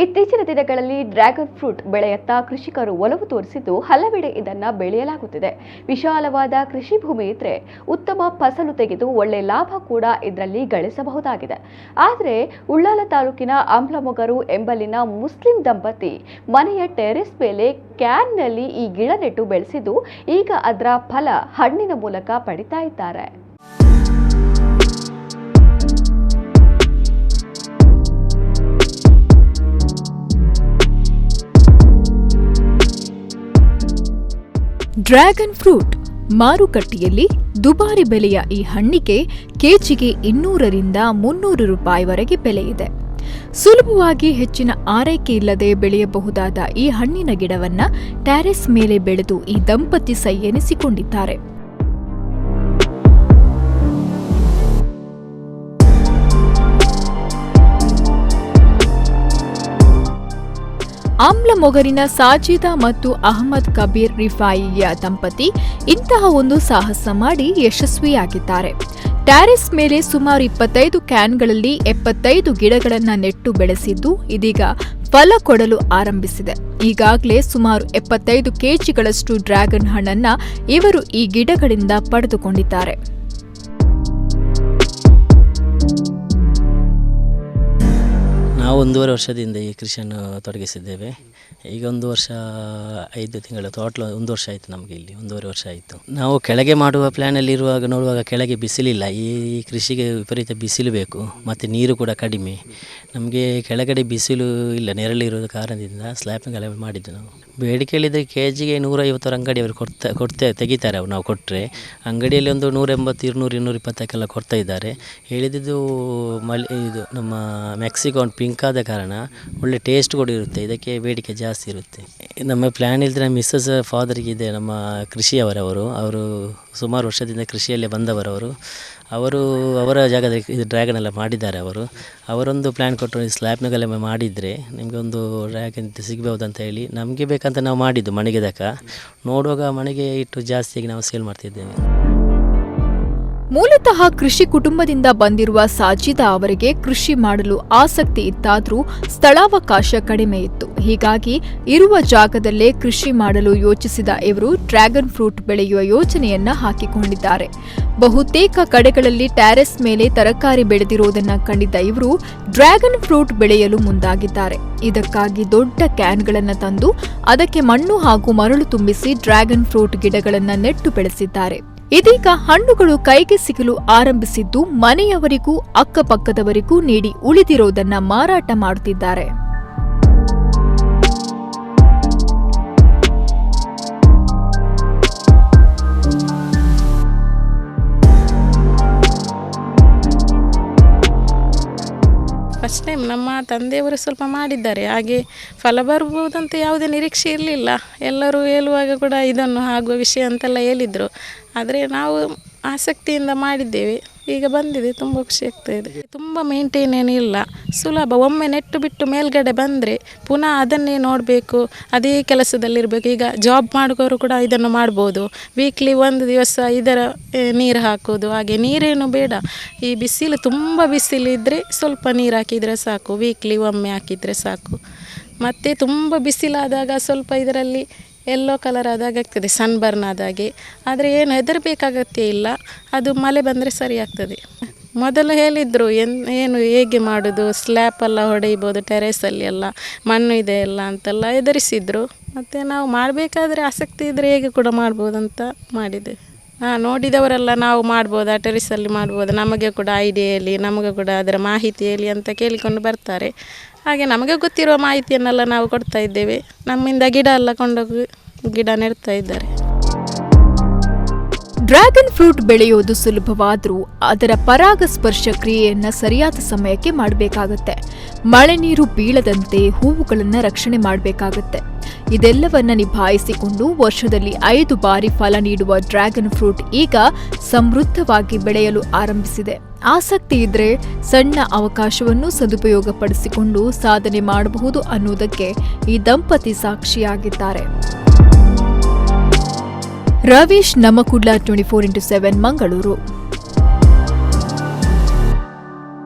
ಇತ್ತೀಚಿನ ದಿನಗಳಲ್ಲಿ dragon fruit ಬೆಳೆಯತ್ತ ಕೃಷಿಕರು ಒಲವು ತೋರಿಸಿದ್ದು ಹಲವೆಡೆ ಇದನ್ನು ಬೆಳೆಯಲಾಗುತ್ತಿದೆ. ವಿಶಾಲವಾದ ಕೃಷಿ ಭೂಮಿ ಇದ್ರೆ ಉತ್ತಮ ಫಸಲು ತೆಗೆದು ಒಳ್ಳೆ ಲಾಭ ಕೂಡ ಇದರಲ್ಲಿ ಗಳಿಸಬಹುದಾಗಿದೆ. ಆದರೆ ಉಳ್ಳಾಲ ತಾಲೂಕಿನ ಅಂಬ್ಲಮೊಗರು ಎಂಬಲ್ಲಿನ ಮುಸ್ಲಿಂ ದಂಪತಿ ಮನೆಯ ಟೆರೆಸ್ ಮೇಲೆ ಕ್ಯಾನ್ನಲ್ಲಿ ಈ ಗಿಡ ನೆಟ್ಟು ಬೆಳೆಸಿದ್ದು ಈಗ ಅದರ ಫಲ ಹಣ್ಣಿನ ಮೂಲಕ ಪಡಿತಾ ಇದ್ದಾರೆ. ಡ್ರ್ಯಾಗನ್ ಫ್ರೂಟ್ ಮಾರುಕಟ್ಟೆಯಲ್ಲಿ ದುಬಾರಿ ಬೆಲೆಯ ಈ ಹಣ್ಣಿಗೆ ಕೆಜಿಗೆ 200 ರಿಂದ 300 ರೂಪಾಯಿವರೆಗೆ ಬೆಲೆ ಇದೆ. ಸುಲಭವಾಗಿ ಹೆಚ್ಚಿನ ಆರೈಕೆ ಇಲ್ಲದೆ ಬೆಳೆಯಬಹುದಾದ ಈ ಹಣ್ಣಿನ ಗಿಡವನ್ನ ಟೆರೆಸ್ ಮೇಲೆ ಬೆಳೆದು ಈ ದಂಪತಿ ಸೈ ಎನಿಸಿಕೊಂಡಿದ್ದಾರೆ. ಆಮ್ಲಮೊಗರಿನ ಸಾಜಿದಾ ಮತ್ತು ಅಹಮದ್ ಕಬೀರ್ ರಿಫಾಯಿಯ ದಂಪತಿ ಇಂತಹ ಒಂದು ಸಾಹಸ ಮಾಡಿ ಯಶಸ್ವಿಯಾಗಿದ್ದಾರೆ. ಟೆರೆಸ್ ಮೇಲೆ ಸುಮಾರು 25 ಕ್ಯಾನ್ಗಳಲ್ಲಿ 75 ಗಿಡಗಳನ್ನು ನೆಟ್ಟು ಬೆಳೆಸಿದ್ದು ಇದೀಗ ಫಲ ಕೊಡಲು ಆರಂಭಿಸಿದೆ. ಈಗಾಗಲೇ ಸುಮಾರು 75 ಕೆಜಿಗಳಷ್ಟು ಡ್ರ್ಯಾಗನ್ ಹಣ್ಣನ್ನ ಇವರು ಈ ಗಿಡಗಳಿಂದ ಪಡೆದುಕೊಂಡಿದ್ದಾರೆ. ನಾವು 1.5 ವರ್ಷದಿಂದ ಈ ಕೃಷಿಯನ್ನು ತೊಡಗಿಸಿದ್ದೇವೆ. ಈಗ 1 ವರ್ಷ 5 ತಿಂಗಳು, ಟೋಟಲ್ 1 ವರ್ಷ ಆಯಿತು. ನಮಗೆ ಇಲ್ಲಿ 1.5 ವರ್ಷ ಆಯಿತು. ನಾವು ಕೆಳಗೆ ಮಾಡುವ ಪ್ಲ್ಯಾನಲ್ಲಿ ಇರುವಾಗ ನೋಡುವಾಗ ಕೆಳಗೆ ಬಿಸಿಲಿಲ್ಲ. ಈ ಕೃಷಿಗೆ ವಿಪರೀತ ಬಿಸಿಲು ಬೇಕು ಮತ್ತು ನೀರು ಕೂಡ ಕಡಿಮೆ. ನಮಗೆ ಕೆಳಗಡೆ ಬಿಸಿಲು ಇಲ್ಲ, ನೆರಳಿರೋದ ಕಾರಣದಿಂದ ಸ್ಲ್ಯಾಬ್ನಲ್ಲಿ ಮಾಡಿದ್ದು. ನಾವು ಬೇಡಿಕೆ ಹೇಳಿದರೆ ಕೆಜಿಗೆ 150 ಅಂಗಡಿಯವರು ತೆಗಿತಾರೆ. ನಾವು ಕೊಟ್ಟರೆ ಅಂಗಡಿಯಲ್ಲಿ ಒಂದು 180, 200, 220 ಕೊಡ್ತಾ ಇದ್ದಾರೆ. ಹೇಳಿದ್ದು ಇದು ನಮ್ಮ ಮೆಕ್ಸಿಕೋ ಪಿಂಕ್ ಆದ ಕಾರಣ ಒಳ್ಳೆ ಟೇಸ್ಟ್ ಕೂಡ ಇರುತ್ತೆ. ಇದಕ್ಕೆ ಬೇಡಿಕೆ ಜಾಸ್ತಿ ಇರುತ್ತೆ. ನಮ್ಮ ಪ್ಲ್ಯಾನ್ ಇಲ್ಲದೆ ನಮ್ಮ ಮಿಸ್ಸಸ್ ಫಾದರಿಗೆ ಇದೆ, ನಮ್ಮ ಅವರು ಸುಮಾರು ವರ್ಷದಿಂದ ಕೃಷಿಯಲ್ಲೇ ಬಂದವರವರು. ಅವರ ಜಾಗದಲ್ಲಿ ಇದು ಡ್ರ್ಯಾಗನ್ ಎಲ್ಲ ಮಾಡಿದ್ದಾರೆ. ಅವರೊಂದು ಪ್ಲ್ಯಾನ್ ಕೊಟ್ಟರು, ಸ್ಲ್ಯಾಬ್ನಾಗೆಲ್ಲ ಮಾಡಿದರೆ ನಿಮಗೆ ಒಂದು ಡ್ರ್ಯಾಗನ್ ಸಿಗಬಹುದು ಅಂತ ಹೇಳಿ ನಮಗೆ ಬೇಕಂತ ನಾವು ಮಾಡಿದ್ದು. ಮನೆಗೆ ನೋಡುವಾಗ ಮನೆಗೆ ಇಟ್ಟು ಜಾಸ್ತಿಯಾಗಿ ನಾವು ಸೇಲ್ ಮಾಡ್ತಿದ್ದೇವೆ. ಮೂಲತಃ ಕೃಷಿ ಕುಟುಂಬದಿಂದ ಬಂದಿರುವ ಸಾಜಿದಾ ಅವರಿಗೆ ಕೃಷಿ ಮಾಡಲು ಆಸಕ್ತಿ ಇತ್ತಾದರೂ ಸ್ಥಳಾವಕಾಶ ಕಡಿಮೆ ಇತ್ತು. ಹೀಗಾಗಿ ಇರುವ ಜಾಗದಲ್ಲೇ ಕೃಷಿ ಮಾಡಲು ಯೋಚಿಸಿದ ಇವರು ಡ್ರ್ಯಾಗನ್ ಫ್ರೂಟ್ ಬೆಳೆಯುವ ಯೋಜನೆಯನ್ನ ಹಾಕಿಕೊಂಡಿದ್ದಾರೆ. ಬಹುತೇಕ ಕಡೆಗಳಲ್ಲಿ ಟೆರೆಸ್ ಮೇಲೆ ತರಕಾರಿ ಬೆಳೆದಿರುವುದನ್ನು ಕಂಡಿದ್ದ ಇವರು ಡ್ರ್ಯಾಗನ್ ಫ್ರೂಟ್ ಬೆಳೆಯಲು ಮುಂದಾಗಿದ್ದಾರೆ. ಇದಕ್ಕಾಗಿ ದೊಡ್ಡ ಕ್ಯಾನ್ಗಳನ್ನು ತಂದು ಅದಕ್ಕೆ ಮಣ್ಣು ಹಾಗೂ ಮರಳು ತುಂಬಿಸಿ ಡ್ರ್ಯಾಗನ್ ಫ್ರೂಟ್ ಗಿಡಗಳನ್ನು ನೆಟ್ಟು ಬೆಳೆಸಿದ್ದಾರೆ. ಇದೀಗ ಹಣ್ಣುಗಳು ಕೈಗೆ ಸಿಗಲು ಆರಂಭಿಸಿದ್ದು ಮನೆಯವರಿಗೂ ಅಕ್ಕಪಕ್ಕದವರಿಗೂ ನೀಡಿ ಉಳಿದಿರೋದನ್ನ ಮಾರಾಟ ಮಾಡುತ್ತಿದ್ದಾರೆ. ಫಸ್ಟ್ ಟೈಮ್ ನಮ್ಮ ತಂದೆಯವರು ಸ್ವಲ್ಪ ಮಾಡಿದ್ದಾರೆ. ಹಾಗೆ ಫಲ ಬರ್ಬೋದಂತ ಯಾವುದೇ ನಿರೀಕ್ಷೆ ಇರಲಿಲ್ಲ. ಎಲ್ಲರೂ ಹೇಳುವಾಗ ಕೂಡ ಇದನ್ನು ಆಗುವ ವಿಷಯ ಅಂತೆಲ್ಲ ಹೇಳಿದರು. ಆದರೆ ನಾವು ಆಸಕ್ತಿಯಿಂದ ಮಾಡಿದ್ದೇವೆ. ಈಗ ಬಂದಿದೆ, ತುಂಬ ಖುಷಿ ಆಗ್ತಾಯಿದೆ. ತುಂಬ ಮೇಂಟೈನ್ ಏನಿಲ್ಲ, ಸುಲಭ. ಒಮ್ಮೆ ನೆಟ್ಟು ಬಿಟ್ಟು ಮೇಲ್ಗಡೆ ಬಂದರೆ ಪುನಃ ಅದನ್ನೇ ನೋಡಬೇಕು, ಅದೇ ಕೆಲಸದಲ್ಲಿರಬೇಕು. ಈಗ ಜಾಬ್ ಮಾಡುವವರು ಕೂಡ ಇದನ್ನು ಮಾಡ್ಬೋದು. ವೀಕ್ಲಿ 1 ದಿವಸ ಇದರ ನೀರು ಹಾಕೋದು. ಹಾಗೆ ನೀರೇನು ಬೇಡ. ಈ ಬಿಸಿಲು ತುಂಬ ಬಿಸಿಲಿದ್ದರೆ ಸ್ವಲ್ಪ ನೀರು ಹಾಕಿದರೆ ಸಾಕು. ವೀಕ್ಲಿ ಒಮ್ಮೆ ಹಾಕಿದರೆ ಸಾಕು. ಮತ್ತು ತುಂಬ ಬಿಸಿಲಾದಾಗ ಸ್ವಲ್ಪ ಇದರಲ್ಲಿ ಯೆಲ್ಲೋ ಕಲರ್ ಆದಾಗ ಆಗ್ತದೆ, ಸನ್ಬರ್ನ್ ಆದಾಗೆ. ಆದರೆ ಏನು ಹೆದರಬೇಕಾಗತ್ತೆ ಇಲ್ಲ, ಅದು ಮಳೆ ಬಂದರೆ ಸರಿ ಆಗ್ತದೆ. ಮೊದಲು ಹೇಳಿದರು ಏನು ಹೇಗೆ ಮಾಡೋದು, ಸ್ಲ್ಯಾಪೆಲ್ಲ ಹೊಡೆಯಬೋದು ಟೆರೇಸಲ್ಲಿ ಎಲ್ಲ, ಮಣ್ಣು ಇದೆ ಎಲ್ಲ ಅಂತೆಲ್ಲ ಹೆದರಿಸಿದ್ರು. ಮತ್ತು ನಾವು ಮಾಡಬೇಕಾದ್ರೆ ಆಸಕ್ತಿ ಇದ್ದರೆ ಹೇಗೆ ಕೂಡ ಮಾಡ್ಬೋದಂತ ಮಾಡಿದೆ. ನೋಡಿದವರೆಲ್ಲ ನಾವು ಮಾಡ್ಬೋದಾ, ಟೆರೇಸಲ್ಲಿ ಮಾಡ್ಬೋದಾ, ನಮಗೆ ಕೂಡ ಐಡಿಯಾ ಹೇಳಿ, ನಮಗೆ ಕೂಡ ಅದರ ಮಾಹಿತಿ ಹೇಳಿ ಅಂತ ಕೇಳಿಕೊಂಡು ಬರ್ತಾರೆ. ಹಾಗೆ ನಮಗೆ ಗೊತ್ತಿರುವ ಮಾಹಿತಿಯನ್ನೆಲ್ಲ ನಾವು ಕೊಡ್ತಾ ಇದ್ದೇವೆ. ನಮ್ಮಿಂದ ಗಿಡ ಎಲ್ಲ ಕೊಂಡೋಗಿ ಗಿಡ ನೆಡ್ತಾ ಇದ್ದಾರೆ. ಡ್ರ್ಯಾಗನ್ ಫ್ರೂಟ್ ಬೆಳೆಯೋದು ಸುಲಭವಾದರೂ ಅದರ ಪರಾಗಸ್ಪರ್ಶ ಕ್ರಿಯೆಯನ್ನು ಸರಿಯಾದ ಸಮಯಕ್ಕೆ ಮಾಡಬೇಕಾಗತ್ತೆ. ಮಳೆ ನೀರು ಬೀಳದಂತೆ ಹೂವುಗಳನ್ನು ರಕ್ಷಣೆ ಮಾಡಬೇಕಾಗತ್ತೆ. ಇದೆಲ್ಲವನ್ನ ನಿಭಾಯಿಸಿಕೊಂಡು ವರ್ಷದಲ್ಲಿ 5 ಬಾರಿ ಫಲ ನೀಡುವ ಡ್ರ್ಯಾಗನ್ ಫ್ರೂಟ್ ಈಗ ಸಮೃದ್ಧವಾಗಿ ಬೆಳೆಯಲು ಆರಂಭಿಸಿದೆ. ಆಸಕ್ತಿ ಇದ್ರೆ ಸಣ್ಣ ಅವಕಾಶವನ್ನು ಸದುಪಯೋಗಪಡಿಸಿಕೊಂಡು ಸಾಧನೆ ಮಾಡಬಹುದು ಅನ್ನೋದಕ್ಕೆ ಈ ದಂಪತಿ ಸಾಕ್ಷಿಯಾಗಿದ್ದಾರೆ. ರವೀಶ್ ನಮಕುಡ್ಲ 24x7 ಮಂಗಳೂರು.